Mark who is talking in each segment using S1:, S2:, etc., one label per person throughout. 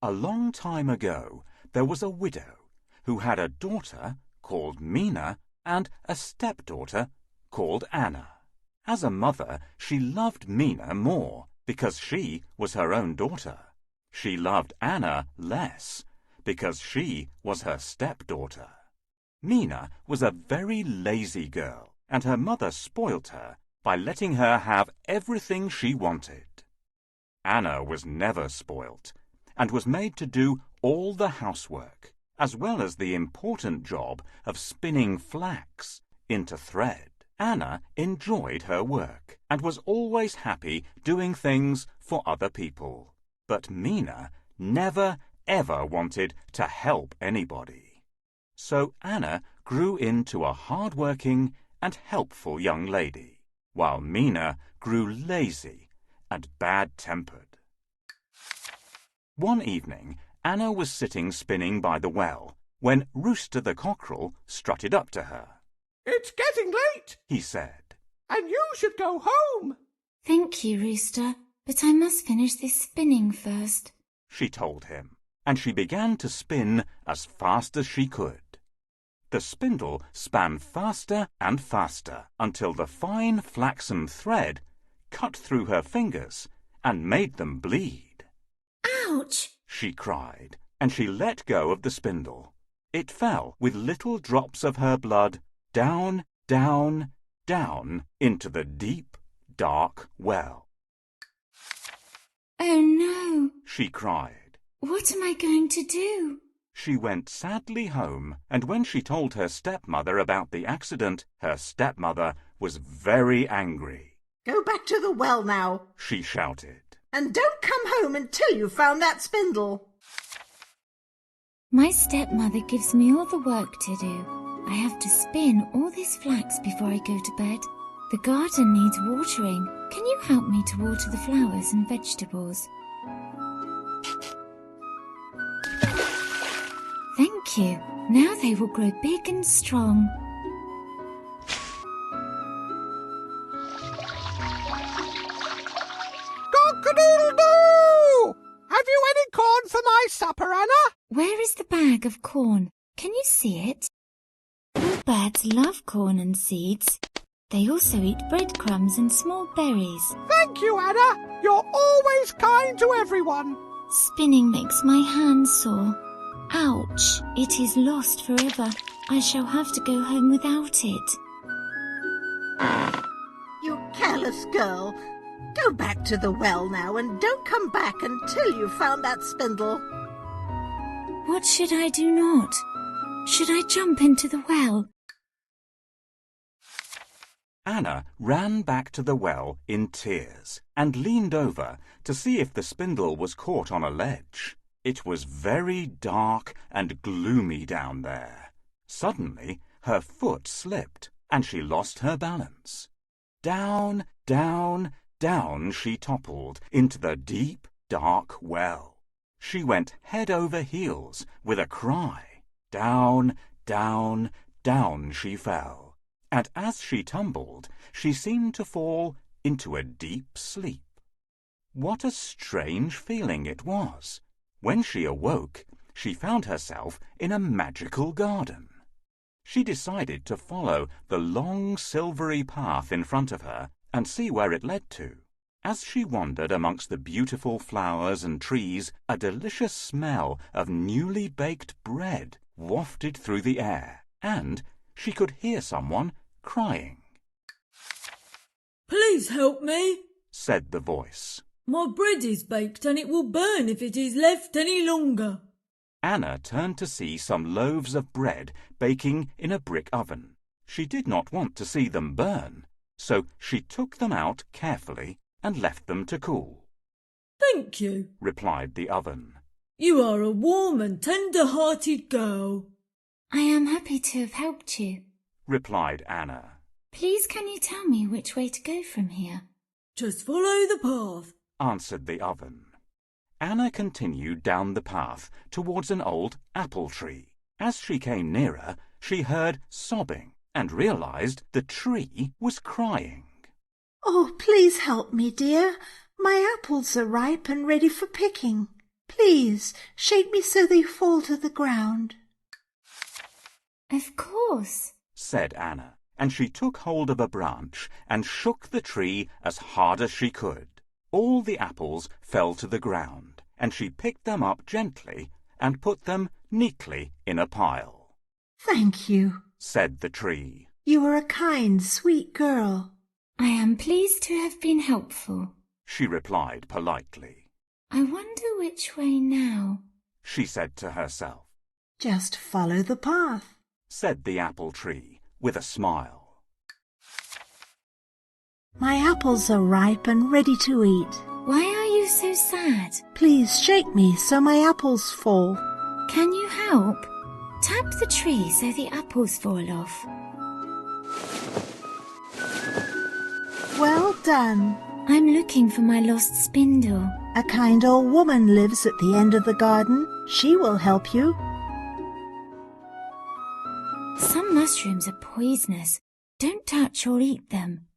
S1: A long time ago, there was a widow who had a daughter called Mina and a stepdaughter called Anna. As a mother, she loved Mina more because she was her own daughter. She loved Anna less because she was her stepdaughter. Mina was a very lazy girl, and her mother spoilt her by letting her have everything she wanted. Anna was never spoilt and was made to do all the housework, as well as the important job of spinning flax into thread. Anna enjoyed her work and was always happy doing things for other people. But Mina never, ever wanted to help anybody. So Anna grew into a hard-working and helpful young lady, while Mina grew lazy and bad-tempered. One evening, Anna was sitting spinning by the well when Rooster the cockerel strutted up to her.
S2: "It's getting late,"
S1: he said,
S2: "and you should go home."
S3: "Thank you, Rooster, but I must finish this spinning first,"
S1: she told him, and she began to spin as fast as she could. The spindle span faster and faster until the fine flaxen thread cut through her fingers and made them bleed.
S3: "Ouch!"
S1: she cried, and she let go of the spindle. It fell with little drops of her blood down, down, down into the deep, dark well.
S3: "Oh no!"
S1: she cried.
S3: "What am I going to do?"
S1: She went sadly home, and when she told her stepmother about the accident, her stepmother was very angry.
S4: "Go back to the well now,"
S1: she shouted.
S4: "and don't come home until you've found that spindle."
S3: My stepmother gives me all the work to do. I have to spin all this flax before I go to bed. The garden needs watering. Can you help me to water the flowers and vegetables? Thank you. Now they will grow big and strong.
S2: Cock-a-doodle-doo! Have you any corn for my supper, Anna?
S3: Where is the bag of corn? Can you see it? All birds love corn and seeds. They also eat breadcrumbs and small berries.
S2: Thank you, Anna. You're always kind to everyone.
S3: Spinning makes my hands sore. Ouch! It is lost forever. I shall have to go home without it.
S4: "You careless girl. Go back to the well now and don't come back until you've found that spindle."
S3: What should I do not? Should I jump into the well?
S1: Anna ran back to the well in tears and leaned over to see if the spindle was caught on a ledge. It was very dark and gloomy down there. Suddenly, her foot slipped and she lost her balance. Down, down, down she toppled into the deep, dark well. She went head over heels with a cry. Down, down, down she fell, and as she tumbled, she seemed to fall into a deep sleep. What a strange feeling it was! When she awoke, she found herself in a magical garden. She decided to follow the long silvery path in front of her and see where it led to. As she wandered amongst the beautiful flowers and trees, a delicious smell of newly baked bread wafted through the air, and she could hear someone crying.
S5: "Please help me,"
S1: said the voice.
S5: "My bread is baked and it will burn if it is left any longer."
S1: Anna turned to see some loaves of bread baking in a brick oven. She did not want to see them burn, so she took them out carefully and left them to cool.
S5: "Thank you,"
S1: replied the oven.
S5: "You are a warm and tender-hearted girl."
S3: I am happy to have helped you,
S1: replied Anna.
S3: Please can you tell me which way to go from here?
S5: "Just follow the path,"
S1: answered the oven. Anna continued down the path towards an old apple tree. As she came nearer, she heard sobbing and realized the tree was crying.
S4: "Oh, please help me, dear. My apples are ripe and ready for picking." Please shake me so they fall to the ground.
S3: Of course.
S1: said Anna, and she took hold of a branch and shook the tree as hard as she could. All the apples fell to the ground, and she picked them up gently and put them neatly in a pile.
S4: Thank you,
S1: said the tree.
S4: You are a kind, sweet girl.
S3: I am pleased to have been helpful.
S1: She replied politely.
S3: I wonder which way now,
S1: she said to herself.
S4: Just follow the path,
S1: said the apple tree with a smile.
S4: My apples are ripe and ready to eat.
S3: Why are you so sad?
S4: Please shake me so my apples fall.
S3: Can you help? Tap the tree so the apples fall off.
S4: Well done.
S3: I'm looking for my lost spindle.
S4: A kind old woman lives at the end of the garden. She will help you.
S3: Some mushrooms are poisonous. Don't touch or eat them.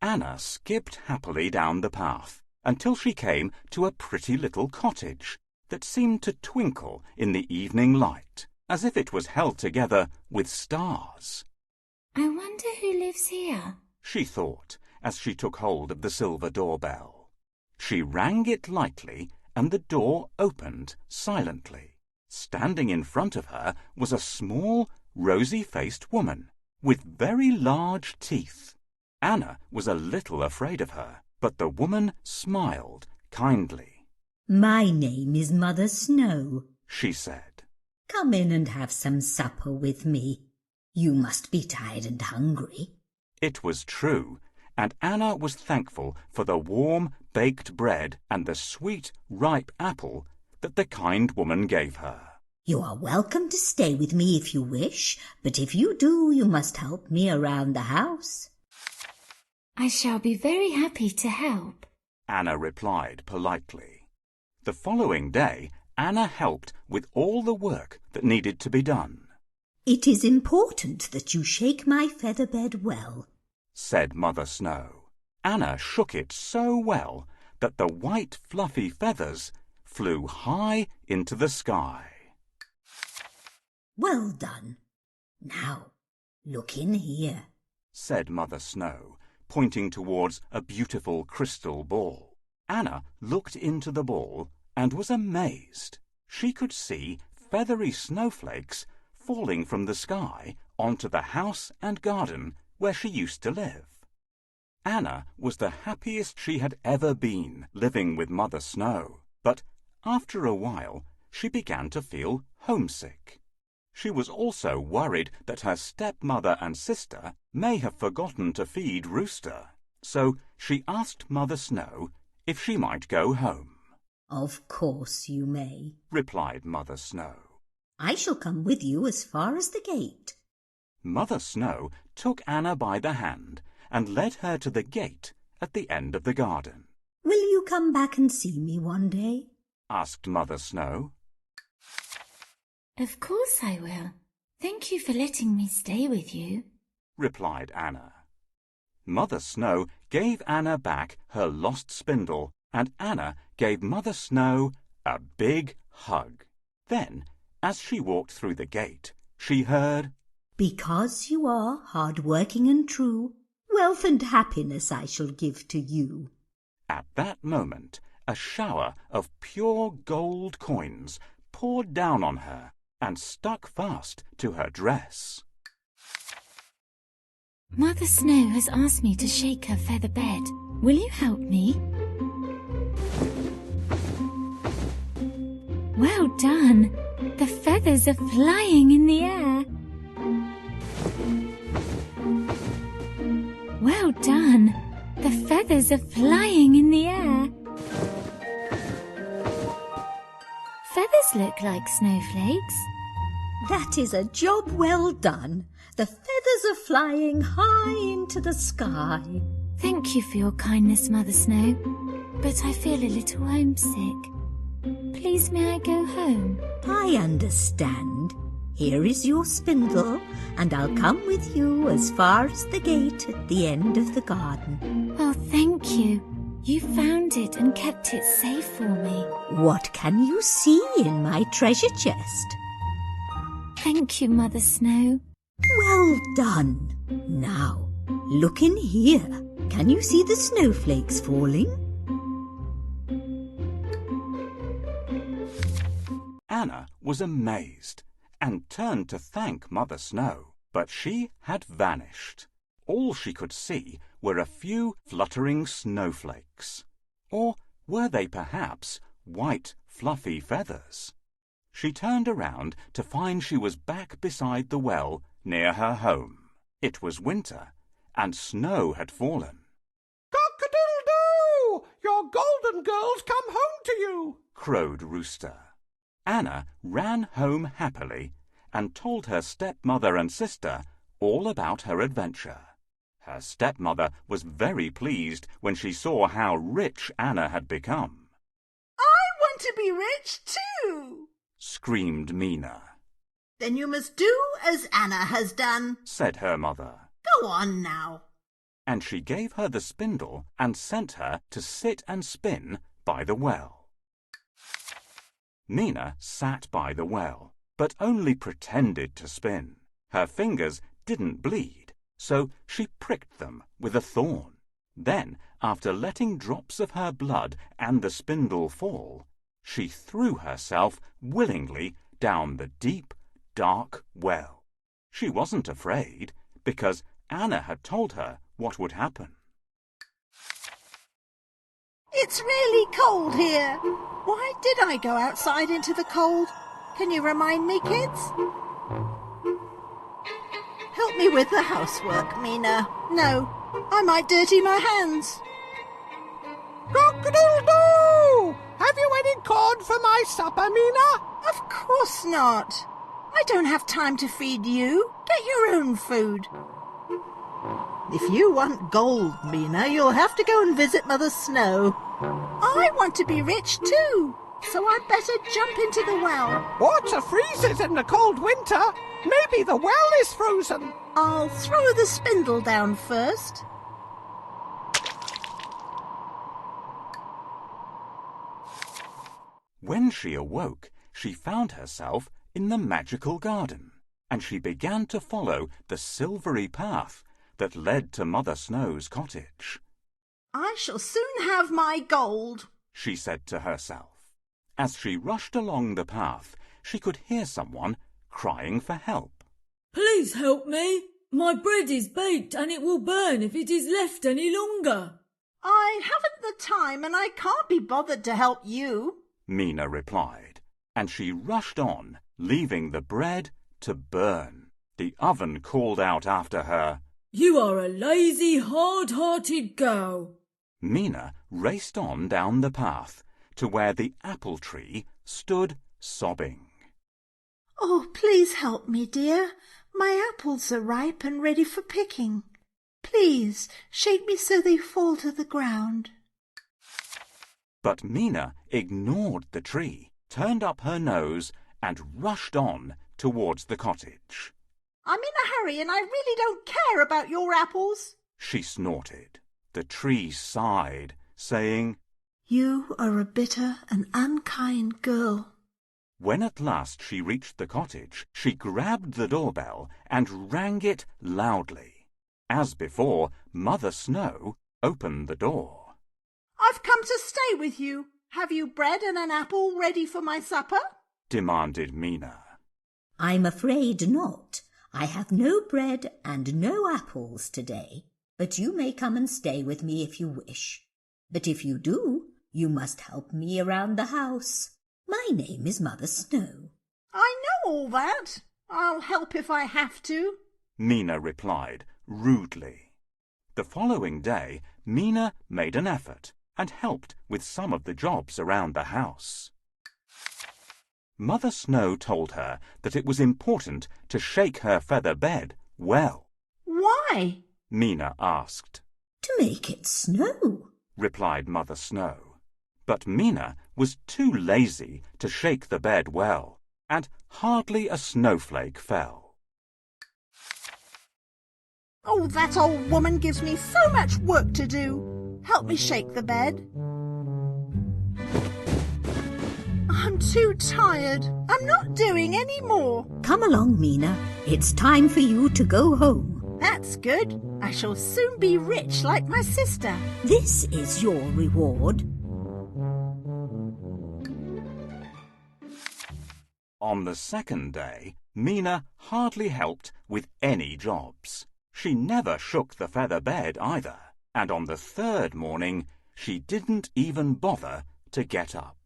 S1: Anna skipped happily down the path until she came to a pretty little cottage that seemed to twinkle in the evening light, as if it was held together with stars.
S3: I wonder who lives here,
S1: she thought as she took hold of the silver doorbell. She rang it lightly and the door opened silently. Standing in front of her was a small, rosy-faced woman with very large teeth. Anna was a little afraid of her, but the woman smiled kindly.
S6: My name is Mother Snow,
S1: she said.
S6: Come in and have some supper with me. You must be tired and hungry.
S1: It was true, and Anna was thankful for the warm, baked bread and the sweet, ripe apple that the kind woman gave her.
S6: You are welcome to stay with me if you wish, but if you do, you must help me around the house.
S3: I shall be very happy to help,
S1: Anna replied politely. The following day, Anna helped with all the work that needed to be done.
S6: It is important that you shake my feather bed well,
S1: said Mother Snow. Anna shook it so well that the white fluffy feathers flew high into the sky.
S6: Well done. Now, look in here,
S1: said Mother Snow, pointing towards a beautiful crystal ball. Anna looked into the ball and was amazed. She could see feathery snowflakes falling from the sky onto the house and garden where she used to live. Anna was the happiest she had ever been living with Mother Snow, but after a while she began to feel homesick. She was also worried that her stepmother and sister may have forgotten to feed Rooster, so she asked Mother Snow if she might go home.
S6: Of course you may,
S1: replied Mother Snow.
S6: I shall come with you as far as the gate.
S1: Mother Snow took Anna by the hand and led her to the gate at the end of the garden.
S6: Will you come back and see me one day?
S1: asked Mother Snow.
S3: Of course I will. Thank you for letting me stay with you,
S1: replied Anna. Mother Snow gave Anna back her lost spindle, and Anna gave Mother Snow a big hug. Then, as she walked through the gate, she heard,
S6: Because you are hard-working and true, wealth and happiness I shall give to you.
S1: At that moment, a shower of pure gold coins poured down on her and stuck fast to her dress.
S3: Mother Snow has asked me to shake her feather bed. Will you help me? Well done! The feathers are flying in the air. Well done! The feathers are flying in the air. Feathers look like snowflakes.
S6: That is a job well done. The feathers are flying high into the sky.
S3: Thank you for your kindness, Mother Snow, but I feel a little homesick. Please may I go home?
S6: I understand. Here is your spindle, and I'll come with you as far as the gate at the end of the garden.
S3: Oh, thank you. You found it and kept it safe for me.
S6: What can you see in my treasure chest?
S3: Thank you, Mother Snow.
S6: Well done. Now, look in here. Can you see the snowflakes falling?
S1: Anna was amazed and turned to thank Mother Snow, but she had vanished. All she could see were a few fluttering snowflakes. Or were they perhaps white, fluffy feathers? She turned around to find she was back beside the well near her home. It was winter, and snow had fallen.
S2: Cock-a-doodle-doo! Your golden girl's come home to you,
S1: crowed Rooster. Anna ran home happily and told her stepmother and sister all about her adventure. Her stepmother was very pleased when she saw how rich Anna had become.
S4: I want to be rich too,
S1: screamed Mina.
S4: Then you must do as Anna has done,
S1: said her mother.
S4: Go on now.
S1: And she gave her the spindle and sent her to sit and spin by the well. Mina sat by the well, but only pretended to spin. Her fingers didn't bleed, so she pricked them with a thorn. Then, after letting drops of her blood and the spindle fall, she threw herself willingly down the deep, dark well. She wasn't afraid, because Anna had told her what would happen.
S4: It's really cold here. Why did I go outside into the cold? Can you remind me, kids? Help me with the housework, Mina. No, I might dirty my hands.
S2: Cock-a-doodle-doo! Have you any corn for my supper, Mina?
S4: Of course not. I don't have time to feed you. Get your own food. If you want gold, Mina, you'll have to go and visit Mother Snow. I want to be rich too, so I'd better jump into the well.
S2: Water freezes in the cold winter. Maybe the well is frozen.
S4: I'll throw the spindle down first.
S1: When she awoke, she found herself in the magical garden, and she began to follow the silvery path that led to Mother Snow's cottage.
S4: I shall soon have my gold,
S1: she said to herself. As she rushed along the path, she could hear someone crying for help.
S5: Please help me. My bread is baked and it will burn if it is left any longer.
S4: I haven't the time and I can't be bothered to help you,
S1: Mina replied, and she rushed on, leaving the bread to burn. The oven called out after her,
S5: You are a lazy, hard-hearted girl.
S1: Mina raced on down the path to where the apple tree stood sobbing.
S4: Oh, please help me, dear. My apples are ripe and ready for picking. Please shake me so they fall to the ground.
S1: But Mina ignored the tree, turned up her nose, and rushed on towards the cottage.
S4: I'm in a hurry and I really don't care about your apples,
S1: she snorted. The tree sighed, saying,
S4: You are a bitter and unkind girl.
S1: When at last she reached the cottage, she grabbed the doorbell and rang it loudly. As before, Mother Snow opened the door.
S4: I've come to stay with you. Have you bread and an apple ready for my supper?
S1: Demanded Mina.
S6: I'm afraid not. I have no bread and no apples today, but you may come and stay with me if you wish. But if you do, you must help me around the house. My name is Mother Snow.
S4: I know all that. I'll help if I have to,
S1: Mina replied rudely. The following day, Mina made an effort and helped with some of the jobs around the house. Mother Snow told her that it was important to shake her feather bed well.
S4: Why?
S1: Mina asked.
S6: To make it snow,
S1: replied Mother Snow. But Mina was too lazy to shake the bed well, and hardly a snowflake fell.
S4: Oh, that old woman gives me so much work to do. help me shake the bed. I'm too tired. I'm not doing any more.
S6: Come along, Mina. It's time for you to go home.
S4: That's good. I shall soon be rich like my sister.
S6: This is your reward.
S1: On the second day, Mina hardly helped with any jobs. She never shook the feather bed either, and on the third morning she didn't even bother to get up.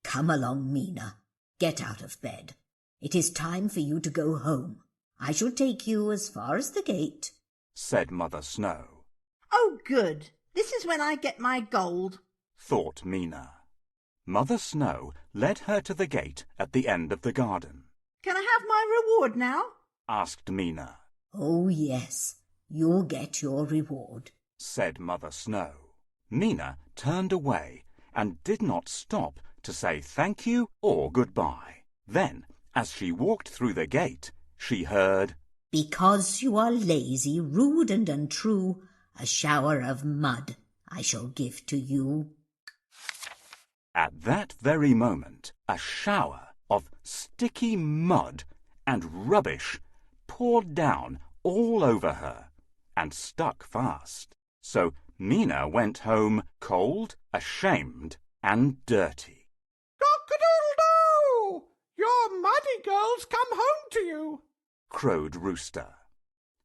S6: Come along, Mina. Get out of bed. It is time for you to go home. I shall take you as far as the gate,
S1: said Mother Snow.
S4: Oh, good. This is when I get my gold,
S1: thought Mina. Mother Snow led her to the gate at the end of the garden.
S4: Can I have my reward now?
S1: Asked Mina.
S6: Oh, yes. You'll get your reward,
S1: said Mother Snow. Mina turned away and did not stop to say thank you or goodbye. Then, as she walked through the gate, she heard,
S6: Because you are lazy, rude and untrue, a shower of mud I shall give to you.
S1: At that very moment, a shower of sticky mud and rubbish poured down all over her and stuck fast. So Mina went home cold, ashamed, and dirty.
S2: Cock-a-doodle-doo! Your muddy girl's come home to you,
S1: crowed Rooster.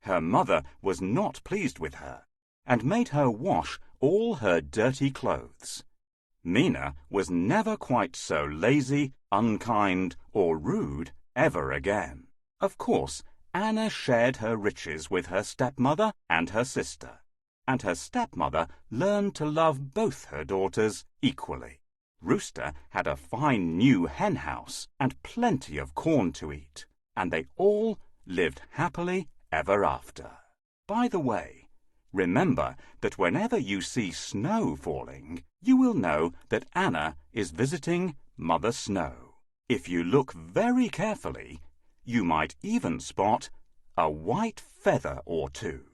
S1: Her mother was not pleased with her and made her wash all her dirty clothes. Mina was never quite so lazy, unkind, or rude ever again. Of course, Anna shared her riches with her stepmother and her sister, and her stepmother learned to love both her daughters equally. Rooster had a fine new hen house and plenty of corn to eat, and they all lived happily ever after. By the way, remember that whenever you see snow falling, you will know that Anna is visiting Mother Snow. If you look very carefully, you might even spot a white feather or two.